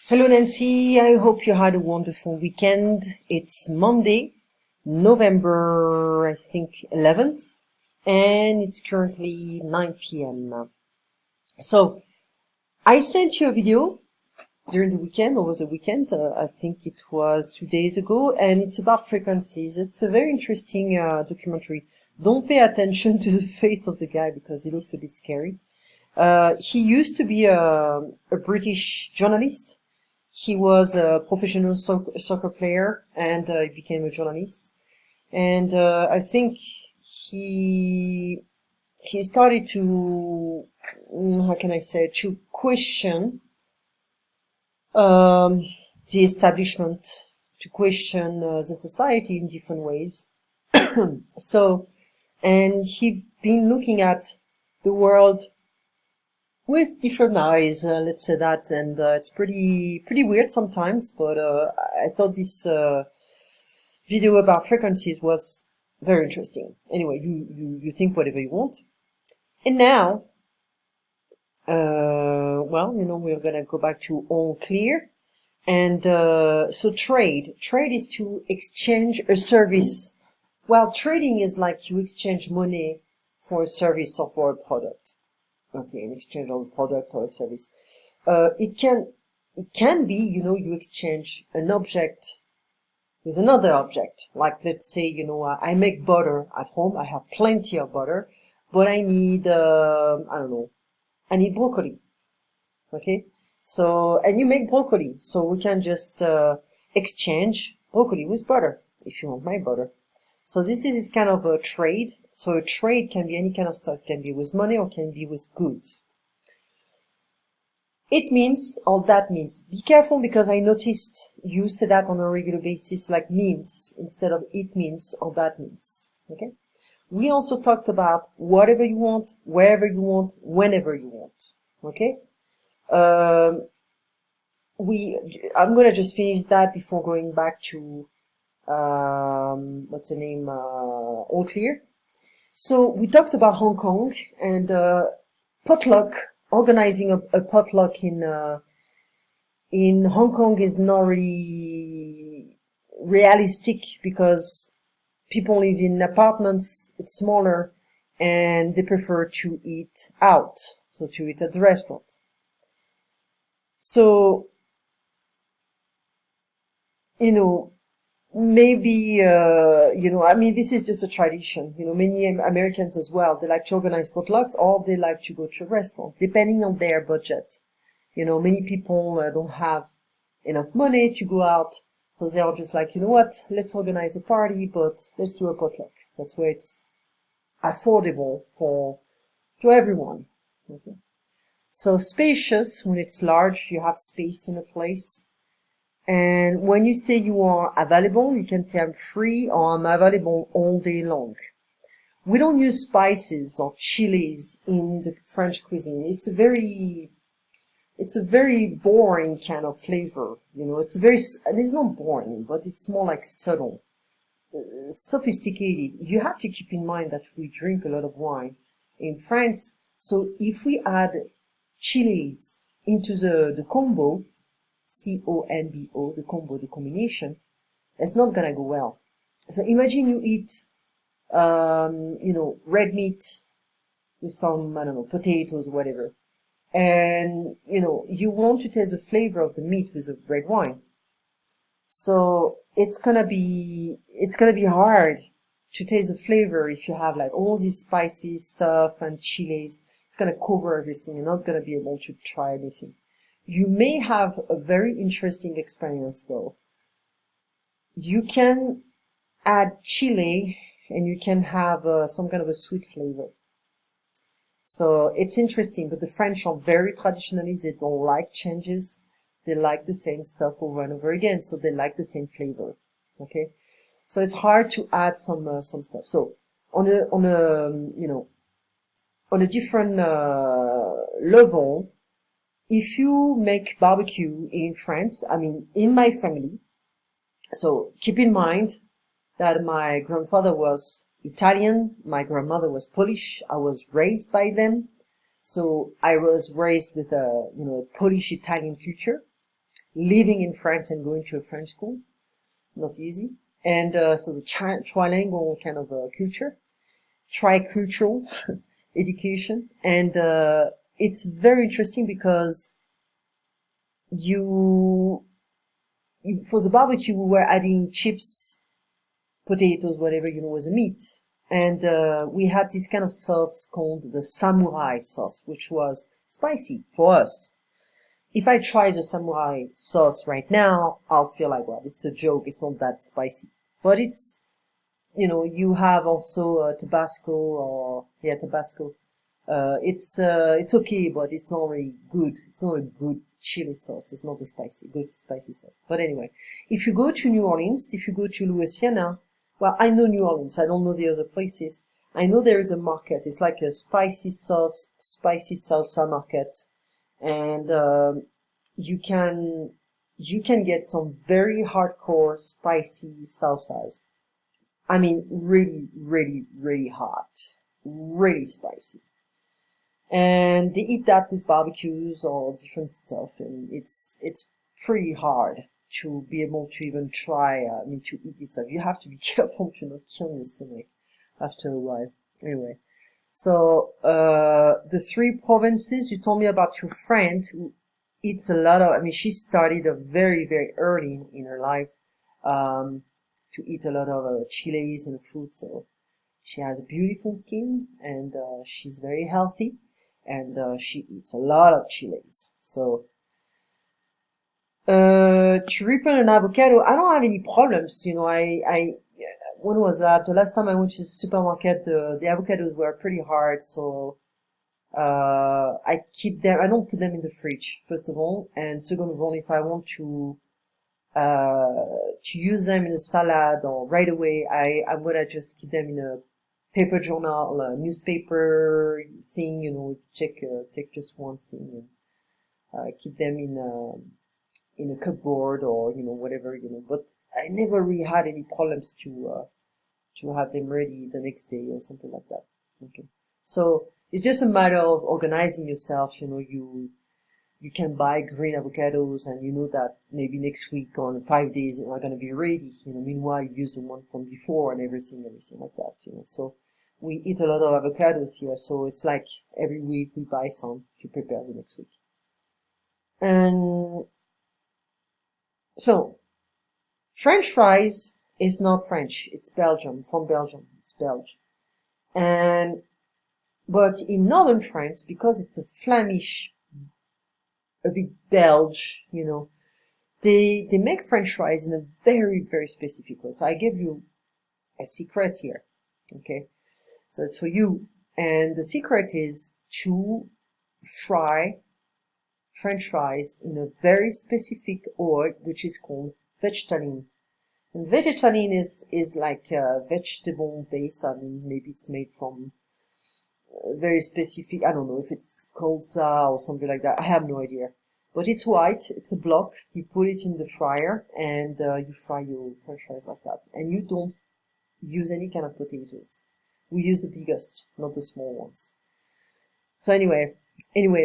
Hello, Nancy. I hope you had a wonderful weekend. It's Monday, November, I think, 11th, and it's currently 9 p.m. So, I sent you a video during the weekend, over the weekend. I think it was 2 days ago, and it's about frequencies. It's a very interesting documentary. Don't pay attention to the face of the guy because he looks a bit scary. He used to be a British journalist. He was a professional soccer player and he became a journalist. And I think he started to, how can I say, to question um, the establishment, to question the society in different ways. So, and he'd been looking at the world with different eyes, let's say that, and it's pretty weird sometimes. But I thought this video about frequencies was very interesting. Anyway, you think whatever you want. And now, well, we're gonna go back to all clear. And so trade is to exchange a service. Well, trading is like you exchange money for a service or for a product. Okay, an exchange of a product or a service. It can be, you exchange an object with another object. Like, let's say, I make butter at home. I have plenty of butter, but I need, I don't know, I need broccoli. Okay, so, and you make broccoli, so we can just exchange broccoli with butter if you want my butter. So this is kind of a trade. So a trade can be any kind of stuff. It can be with money or can be with goods. It means, or that means, be careful because I noticed you say that on a regular basis, like means, instead of it means or that means. Okay? We also talked about whatever you want, wherever you want, whenever you want. Okay? I'm gonna just finish that before going back to what's the name? All clear. So we talked about Hong Kong and potluck. Organizing a potluck in Hong Kong is not really realistic because people live in apartments. It's smaller, and they prefer to eat out, so to eat at the restaurant. So, maybe, I mean, this is just a tradition. Many Americans as well, they like to organize potlucks or they like to go to a restaurant, depending on their budget. Many people don't have enough money to go out, so they are just like, you know what, let's organize a party, but let's do a potluck. That's where it's affordable to everyone. Okay. So spacious, when it's large, you have space in a place. And when you say you are available, you can say I'm free or I'm available all day long. We don't use spices or chilies in the French cuisine. It's a very boring kind of flavor. It's not boring, but it's more like subtle, sophisticated. You have to keep in mind that we drink a lot of wine in France. So if we add chilies into the combo, C-O-M-B-O, the combo, the combination, it's not gonna go well. So imagine you eat, red meat with some, I don't know, potatoes, whatever. And, you want to taste the flavor of the meat with the red wine. So it's gonna be hard to taste the flavor if you have like all these spicy stuff and chilies. It's gonna cover everything. You're not gonna be able to try anything. You may have a very interesting experience though. You can add chili and you can have some kind of a sweet flavor. So it's interesting, but the French are very traditionalist. They don't like changes. They like the same stuff over and over again, so they like the same flavor. Okay, so it's hard to add some stuff. So on a different level, if you make barbecue in France, I mean, in my family, so keep in mind that my grandfather was Italian, my grandmother was Polish, I was raised by them, so I was raised with a Polish-Italian culture. living in France and going to a French school, not easy. And so the trilingual kind of culture, tricultural education, and it's very interesting because you for the barbecue we were adding chips, potatoes, whatever, as a meat. And we had this kind of sauce called the samurai sauce, which was spicy for us. If I try the samurai sauce right now, I'll feel like, well, this is a joke. It's not that spicy. But it's, you have also Tabasco Tabasco. It's okay, but it's not really good. It's not a good chili sauce. It's not a good spicy sauce. But anyway, if you go to New Orleans, if you go to Louisiana, well, I know New Orleans. I don't know the other places. I know there is a market. It's like a spicy salsa market. And you can get some very hardcore spicy salsas. I mean, really, really, really hot, really spicy. And they eat that with barbecues or different stuff, and it's pretty hard to be able to even try, to eat this stuff. You have to be careful to not kill your stomach after a while. Anyway, so the 3 provinces, you told me about your friend who eats a lot of, she started very, very early in her life to eat a lot of chilies and food, so she has a beautiful skin, and she's very healthy, and she eats a lot of chilies. So to ripen an avocado, I don't have any problems. When was that? The last time I went to the supermarket, the avocados were pretty hard, so I keep them. I don't put them in the fridge, first of all, and second of all, if I want to use them in a salad or right away, I'm gonna just keep them in a paper journal, a newspaper thing, take just one thing and keep them in a cupboard or whatever, but I never really had any problems to have them ready the next day or something like that. Okay, so it's just a matter of organizing yourself. You can buy green avocados, and you know that maybe next week or in 5 days they're not going to be ready. Meanwhile you use the one from before and everything like that. So we eat a lot of avocados here, so it's like every week we buy some to prepare the next week. And so French fries is not French, it's Belgium, from Belgium, it's Belgium. But in northern France, because it's a Flemish, a bit Belge, they make French fries in a very, very specific way. So I give you a secret here, okay? So it's for you. And the secret is to fry French fries in a very specific oil, which is called végétaline. And végétaline is like vegetable based. Maybe it's made from very specific, I don't know if it's colza or something like that. I have no idea. But it's white, it's a block. You put it in the fryer and you fry your French fries like that. And you don't use any kind of potatoes. We use the biggest, not the small ones. So anyway,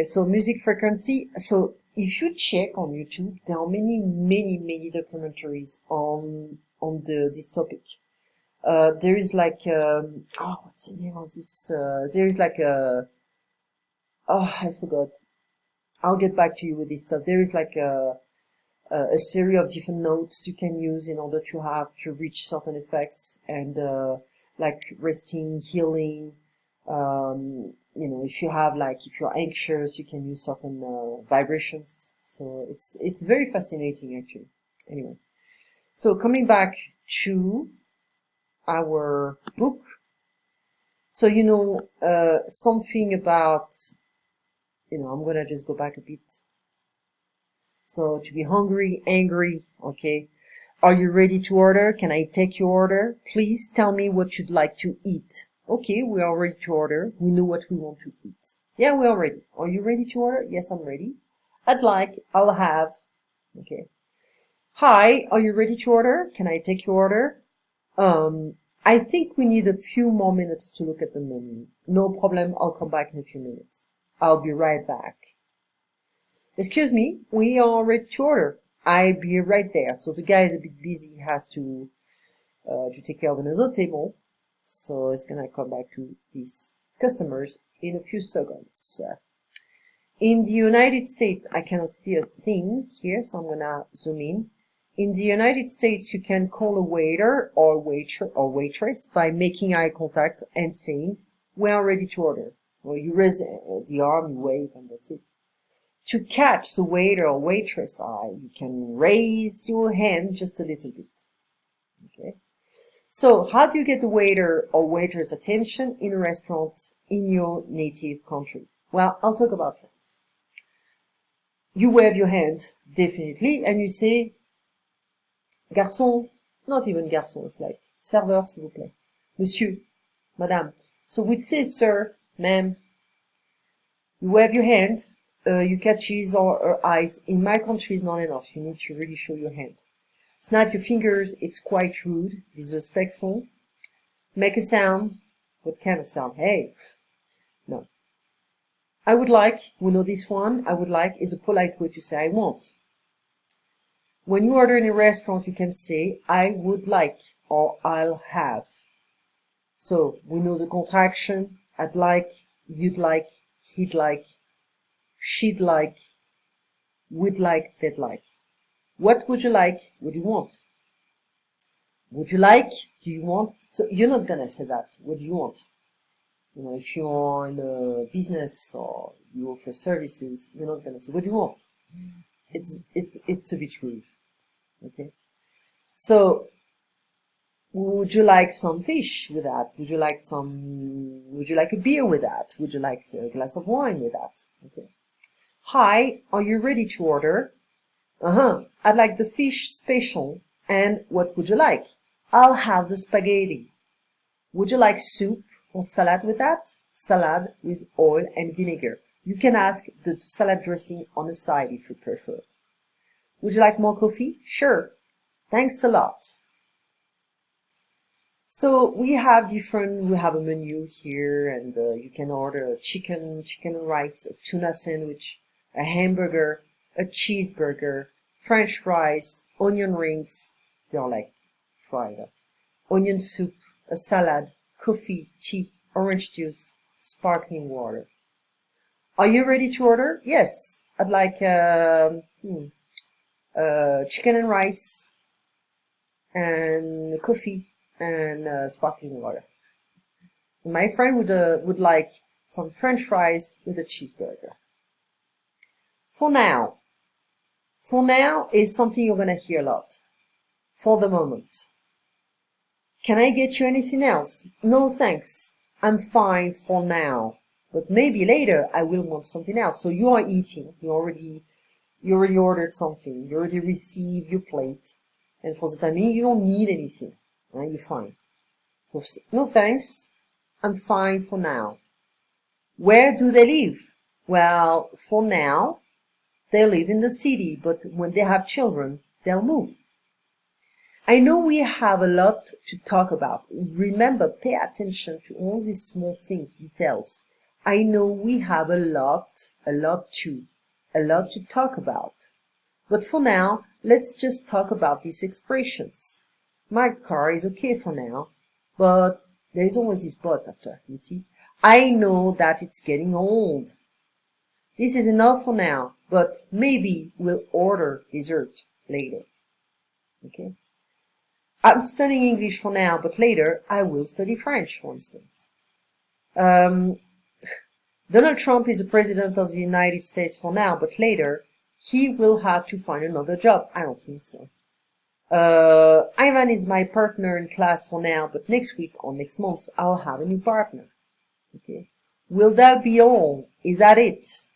so music frequency. So if you check on YouTube, there are many, many, many documentaries on this topic. There is like, what's the name of this? There is like I forgot. I'll get back to you with this stuff. There is like a series of different notes you can use in order to reach certain effects, and like resting, healing. If you're anxious, you can use certain vibrations. So it's very fascinating actually. Anyway, so coming back to our book. So something about, I'm gonna just go back a bit. So to be hungry, angry, okay. Are you ready to order? Can I take your order? Please tell me what you'd like to eat. Okay, we are ready to order. We know what we want to eat. Yeah, we are ready. Are you ready to order? Yes, I'm ready. I'll have. Okay. Hi, are you ready to order? Can I take your order? I think we need a few more minutes to look at the menu. No problem, I'll come back in a few minutes. I'll be right back. Excuse me, we are ready to order. I'll be right there. So the guy is a bit busy, he has to take care of another table. So it's gonna come back to these customers in a few seconds. In the United States, I cannot see a thing here, so I'm gonna zoom in. In the United States, you can call a waiter or waiter or waitress by making eye contact and saying, "We are ready to order." Well, you raise the arm, you wave, and that's it. To catch the waiter or waitress eye, you can raise your hand just a little bit. Okay. So, how do you get the waiter or waitress attention in a restaurant in your native country? Well, I'll talk about France. You wave your hand, definitely, and you say, "Garçon," not even garçon, it's like, "Serveur, s'il vous plaît." "Monsieur," "Madame." So we'd say, "Sir," "Ma'am." You wave your hand, you catch his or her eyes. In my country, is not enough. You need to really show your hand. Snap your fingers, it's quite rude, disrespectful. Make a sound. What kind of sound? Hey. No. I would like, we know this one, I would like is a polite way to say I want. When you order in a restaurant, you can say I would like or I'll have. So we know the contraction, I'd like, you'd like, he'd like, she'd like, we'd like, they'd like. What would you like? Would you want? Would you like? Do you want? So you're not gonna say that. What do you want? You know, if you're in a business or you offer services, you're not gonna say, "What do you want?" It's a bit rude. Okay. So would you like some fish with that? Would you like a beer with that? Would you like a glass of wine with that? Okay. Hi, are you ready to order? I'd like the fish special. And what would you like? I'll have the spaghetti. Would you like soup or salad with that? Salad with oil and vinegar. You can ask the salad dressing on the side if you prefer. Would you like more coffee? Sure. Thanks a lot. So we have a menu here, and you can order a chicken and rice, a tuna sandwich, a hamburger, a cheeseburger, French fries, onion rings, they're like fried, onion soup, a salad, coffee, tea, orange juice, sparkling water. Are you ready to order? Yes, I'd like chicken and rice, and coffee, and sparkling water. My friend would like some French fries with a cheeseburger. For now is something you're gonna hear a lot. For the moment. Can I get you anything else? No, thanks. I'm fine for now. But maybe later I will want something else. So you are eating. You already ordered something. You already received your plate. And for the time being, you don't need anything. You're fine. So, no thanks. I'm fine for now. Where do they live? Well, for now, they live in the city, but when they have children, they'll move. I know we have a lot to talk about. Remember, pay attention to all these small things, details. I know we have a lot to talk about. But for now, let's just talk about these expressions. My car is okay for now, but there's always this but after, you see. I know that it's getting old. This is enough for now, but maybe we'll order dessert later. Okay? I'm studying English for now, but later I will study French, for instance. Donald Trump is the president of the United States for now, but later he will have to find another job. I don't think so. Ivan is my partner in class for now, but next week or next month I'll have a new partner. Okay. Will that be all? Is that it?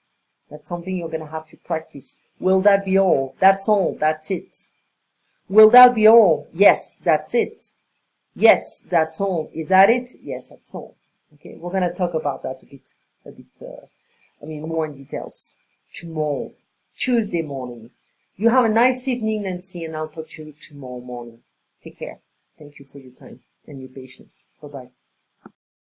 That's something you're gonna have to practice. Will that be all? That's all. That's it. Will that be all? Yes, that's it. Yes, that's all. Is that it? Yes, that's all. Okay, we're gonna talk about that more in details tomorrow, Tuesday morning. You have a nice evening, Nancy, and I'll talk to you tomorrow morning. Take care. Thank you for your time and your patience. Bye-bye.